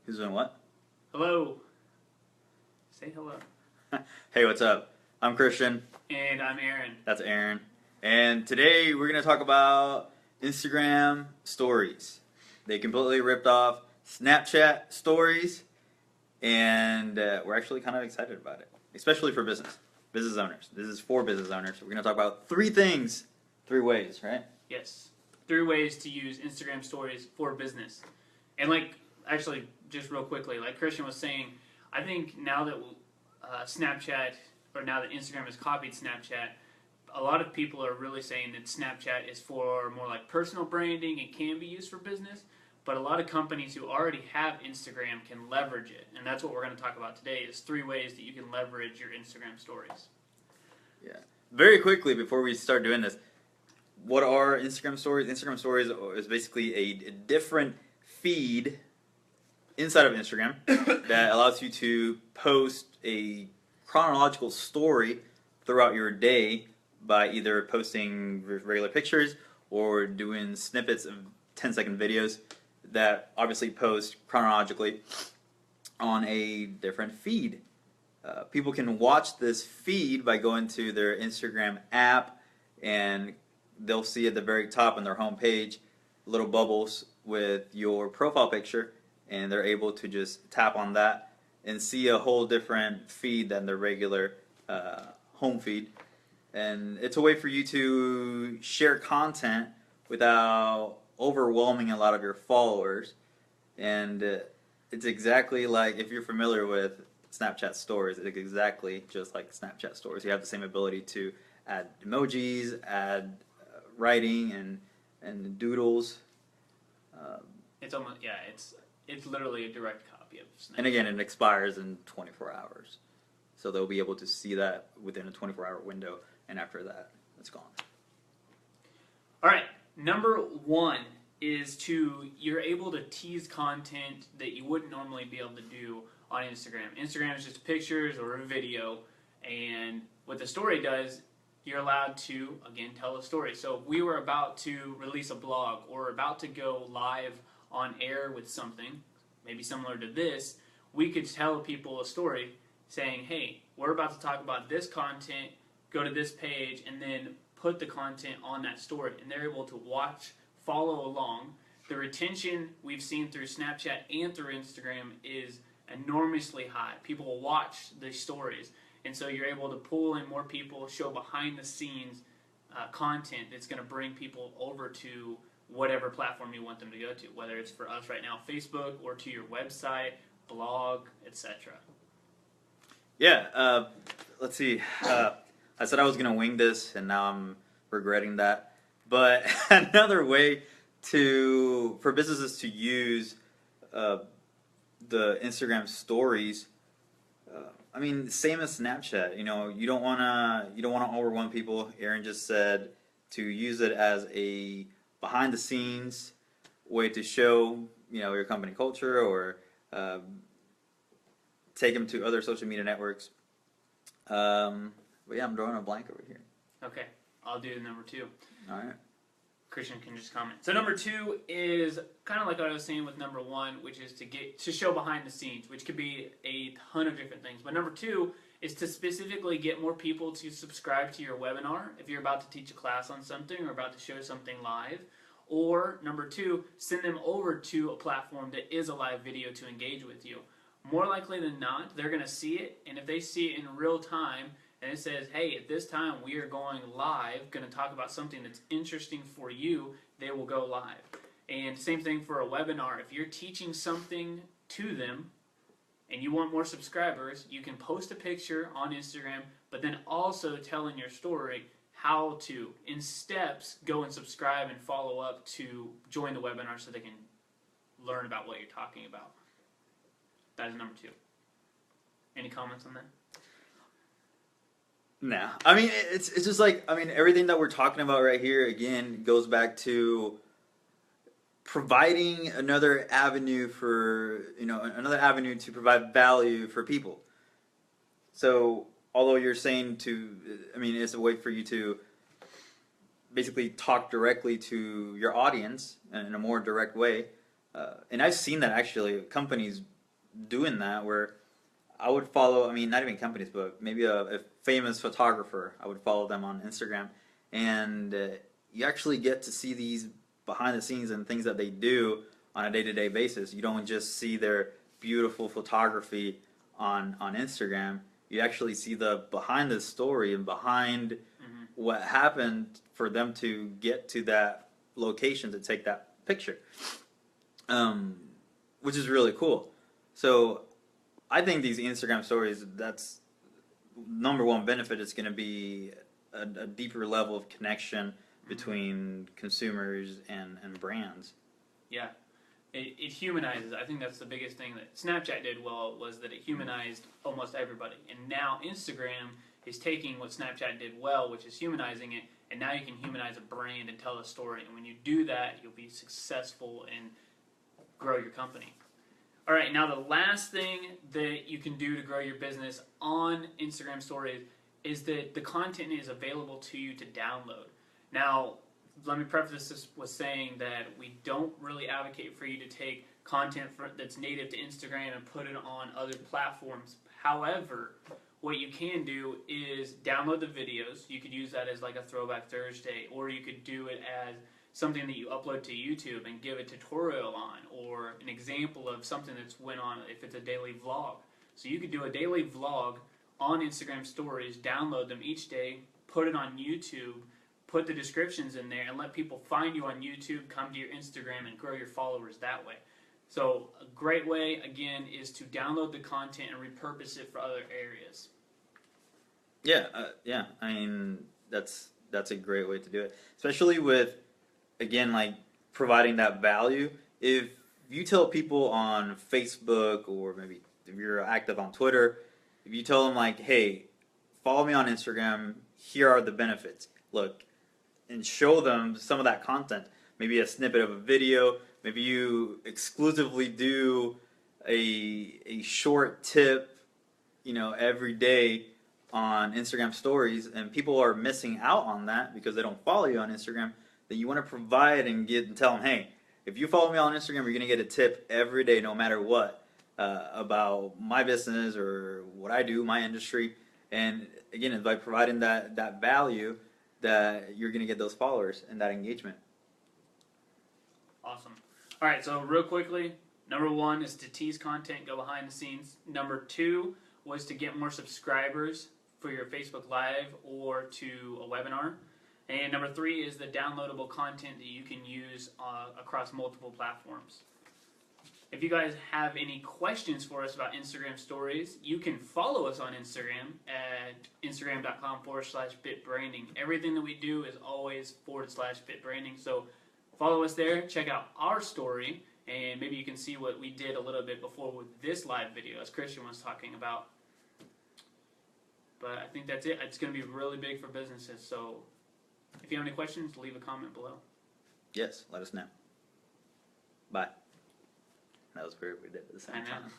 Who's doing what? Hello. Say hello. Hey, what's up? I'm Christian. And I'm Aaron. That's Aaron. And today we're going to talk about Instagram stories. They completely ripped off Snapchat stories, and we're actually kind of excited about it, especially for business owners. This is for business owners. We're going to talk about three ways, right? Yes. 3 ways to use Instagram stories for business. And actually, just real quickly, like Christian was saying, I think now that Snapchat, or now that Instagram has copied Snapchat, a lot of people are really saying that Snapchat is for more like personal branding and can be used for business. But a lot of companies who already have Instagram can leverage it. And that's what we're going to talk about today, is 3 ways that you can leverage your Instagram stories. Yeah. Very quickly, before we start doing this, what are Instagram stories? Instagram stories is basically a different feed inside of Instagram that allows you to post a chronological story throughout your day by either posting regular pictures or doing snippets of 10-second videos that obviously post chronologically on a different feed. People can watch this feed by going to their Instagram app, and they'll see at the very top on their home page little bubbles with your profile picture, and they're able to just tap on that and see a whole different feed than their regular home feed. And it's a way for you to share content without overwhelming a lot of your followers. And it's exactly like, if you're familiar with Snapchat stories, it's exactly just like Snapchat stories. You have the same ability to add emojis, add writing and doodles. It's almost, it's literally a direct copy of Snapchat. And again, it expires in 24 hours. So they'll be able to see that within a 24-hour window, and after that, it's gone. All right, number 1 is you're able to tease content that you wouldn't normally be able to do on Instagram. Instagram is just pictures or a video, and what the story does, you're allowed to, again, tell a story. So if we were about to release a blog or about to go live on air with something, maybe similar to this, we could tell people a story saying, hey, we're about to talk about this content, go to this page, and then put the content on that story. And they're able to watch, follow along. The retention we've seen through Snapchat and through Instagram is enormously high. People will watch the stories. And so you're able to pull in more people, show behind the scenes content that's going to bring people over to whatever platform you want them to go to, whether it's for us right now, Facebook, or to your website, blog, etc. Yeah, let's see. I said I was going to wing this, and now I'm regretting that. But another way for businesses to use the Instagram stories, I mean, same as Snapchat. You know, you don't wanna overwhelm people. Aaron just said to use it as a behind the scenes way to show, your company culture, or take them to other social media networks. But yeah, I'm drawing a blank over here. Okay, I'll do number 2. All right. Christian can just comment. So number 2 is kind of like what I was saying with number 1, which is to show behind the scenes, which could be a ton of different things. But number 2 is to specifically get more people to subscribe to your webinar if you're about to teach a class on something or about to show something live. Or number 2, send them over to a platform that is a live video to engage with you. More likely than not, they're going to see it, and if they see it in real time, and it says, hey, at this time we are going live, going to talk about something that's interesting for you, they will go live. And same thing for a webinar. If you're teaching something to them and you want more subscribers, you can post a picture on Instagram, but then also tell in your story how to, in steps, go and subscribe and follow up to join the webinar so they can learn about what you're talking about. That is number 2. Any comments on that? No, I mean, it's just like, everything that we're talking about right here, again, goes back to providing another avenue to provide value for people. So, although you're saying it's a way for you to basically talk directly to your audience in a more direct way. And I've seen that actually, companies doing that where I would follow, I mean, not even companies, but maybe a famous photographer. I would follow them on Instagram. And you actually get to see these behind the scenes and things that they do on a day-to-day basis. You don't just see their beautiful photography on Instagram. You actually see the behind the story and behind what happened for them to get to that location to take that picture, which is really cool. So I think these Instagram stories, that's number one benefit. It's going to be a deeper level of connection between consumers and brands. Yeah. It humanizes. I think that's the biggest thing that Snapchat did well, was that it humanized almost everybody. And now Instagram is taking what Snapchat did well, which is humanizing it, and now you can humanize a brand and tell a story. And when you do that, you'll be successful and grow your company. All right, now the last thing that you can do to grow your business on Instagram Stories is that the content is available to you to download. Now, let me preface this with saying that we don't really advocate for you to take content that's native to Instagram and put it on other platforms. However, what you can do is download the videos. You could use that as like a Throwback Thursday, or you could do it as something that you upload to YouTube and give a tutorial on, or an example of something that's went on if it's a daily vlog. So you could do a daily vlog on Instagram Stories, download them each day, put it on YouTube, put the descriptions in there, and let people find you on YouTube, come to your Instagram, and grow your followers that way. So a great way, again, is to download the content and repurpose it for other areas. Yeah, I mean, that's a great way to do it, especially with, again, like providing that value. If you tell people on Facebook, or maybe if you're active on Twitter, if you tell them like, hey, follow me on Instagram, here are the benefits. Look, and show them some of that content. Maybe a snippet of a video. Maybe you exclusively do a short tip, every day on Instagram Stories, and people are missing out on that because they don't follow you on Instagram. Then you want to provide and tell them, hey, if you follow me on Instagram, you're going to get a tip every day, no matter what, about my business or what I do, my industry. And again, it's by providing that value that you're going to get those followers and that engagement. Awesome. All right, so real quickly, number one is to tease content, go behind the scenes. Number two was to get more subscribers for your Facebook Live or to a webinar. And number three is the downloadable content that you can use across multiple platforms. If you guys have any questions for us about Instagram Stories, you can follow us on Instagram at instagram.com/BitBranding. Everything that we do is always /BitBranding. So follow us there, check out our story, and maybe you can see what we did a little bit before with this live video, as Christian was talking about. But I think that's it. It's going to be really big for businesses. So if you have any questions, leave a comment below. Yes, let us know. Bye. That was weird. We did it at the same time.